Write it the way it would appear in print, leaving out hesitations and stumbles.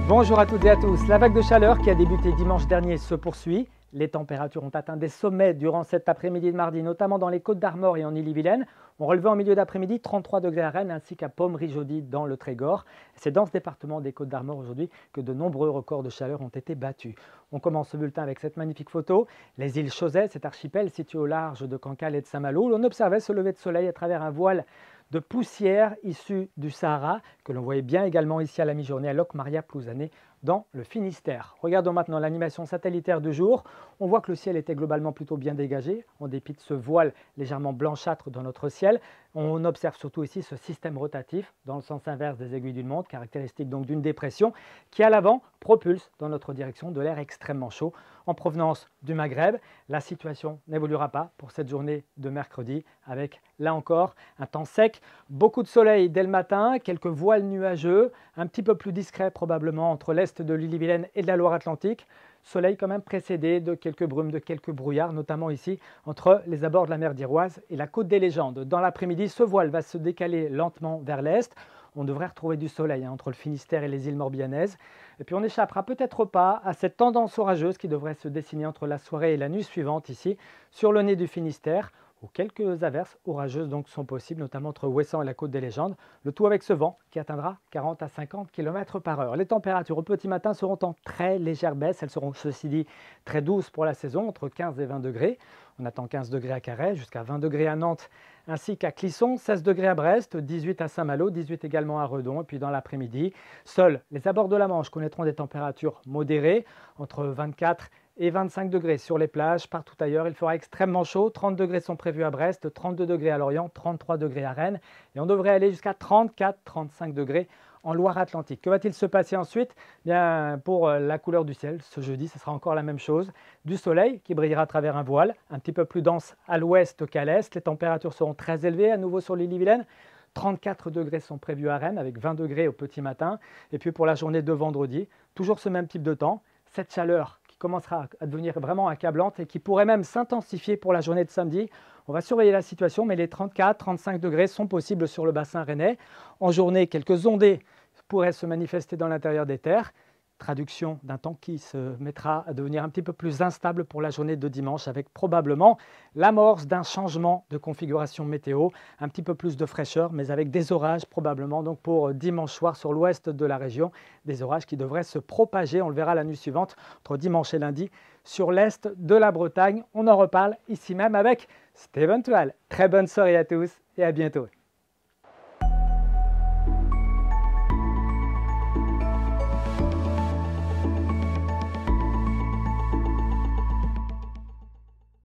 Bonjour à toutes et à tous. La vague de chaleur qui a débuté dimanche dernier se poursuit. Les températures ont atteint des sommets durant cet après-midi de mardi, notamment dans les Côtes-d'Armor et en Ille-et-Vilaine. On relevait en milieu d'après-midi 33 degrés à Rennes ainsi qu'à Pommery-Jaudy dans le Trégor. C'est dans ce département des Côtes-d'Armor aujourd'hui que de nombreux records de chaleur ont été battus. On commence ce bulletin avec cette magnifique photo. Les îles Chausey, cet archipel situé au large de Cancale et de Saint-Malo, où l'on observait ce lever de soleil à travers un voile de poussière issue du Sahara, que l'on voyait bien également ici à la mi-journée à Locmaria-Plouzané dans le Finistère. Regardons maintenant l'animation satellitaire du jour. On voit que le ciel était globalement plutôt bien dégagé, en dépit de ce voile légèrement blanchâtre dans notre ciel. On observe surtout ici ce système rotatif dans le sens inverse des aiguilles d'une montre, caractéristique donc d'une dépression qui à l'avant propulse dans notre direction de l'air extrêmement chaud en provenance du Maghreb. La situation n'évoluera pas pour cette journée de mercredi avec là encore un temps sec, beaucoup de soleil dès le matin, quelques voiles nuageux, un petit peu plus discret probablement entre l'est de l'Ille-et-Vilaine et de la Loire-Atlantique. Soleil quand même précédé de quelques brumes, de quelques brouillards, notamment ici entre les abords de la mer d'Iroise et la côte des Légendes. Dans l'après-midi, ce voile va se décaler lentement vers l'est. On devrait retrouver du soleil entre le Finistère et les îles Morbihanaises. Et puis on n'échappera peut-être pas à cette tendance orageuse qui devrait se dessiner entre la soirée et la nuit suivante ici sur le nez du Finistère, où quelques averses orageuses donc sont possibles, notamment entre Ouessant et la côte des Légendes, le tout avec ce vent qui atteindra 40 à 50 km par heure. Les températures au petit matin seront en très légère baisse, elles seront ceci dit très douces pour la saison, entre 15 et 20 degrés. On attend 15 degrés à Carhaix, jusqu'à 20 degrés à Nantes, ainsi qu'à Clisson, 16 degrés à Brest, 18 à Saint-Malo, 18 également à Redon. Et puis dans l'après-midi, seuls les abords de la Manche connaîtront des températures modérées, entre 24 et 25 degrés sur les plages. Partout ailleurs, il fera extrêmement chaud. 30 degrés sont prévus à Brest, 32 degrés à Lorient, 33 degrés à Rennes. Et on devrait aller jusqu'à 34-35 degrés en Loire-Atlantique. Que va-t-il se passer ensuite? Bien, pour la couleur du ciel, ce jeudi, ce sera encore la même chose. Du soleil qui brillera à travers un voile, un petit peu plus dense à l'ouest qu'à l'est. Les températures seront très élevées à nouveau sur l'Ille-et-Vilaine. 34 degrés sont prévus à Rennes avec 20 degrés au petit matin. Et puis pour la journée de vendredi, toujours ce même type de temps. Cette chaleur qui commencera à devenir vraiment accablante et qui pourrait même s'intensifier pour la journée de samedi. On va surveiller la situation, mais les 34-35 degrés sont possibles sur le bassin rennais. En journée, quelques ondées pourraient se manifester dans l'intérieur des terres. Traduction d'un temps qui se mettra à devenir un petit peu plus instable pour la journée de dimanche, avec probablement l'amorce d'un changement de configuration météo, un petit peu plus de fraîcheur, mais avec des orages probablement donc pour dimanche soir sur l'ouest de la région, des orages qui devraient se propager, on le verra la nuit suivante, entre dimanche et lundi, sur l'est de la Bretagne. On en reparle ici même avec Steven Toal. Très bonne soirée à tous et à bientôt.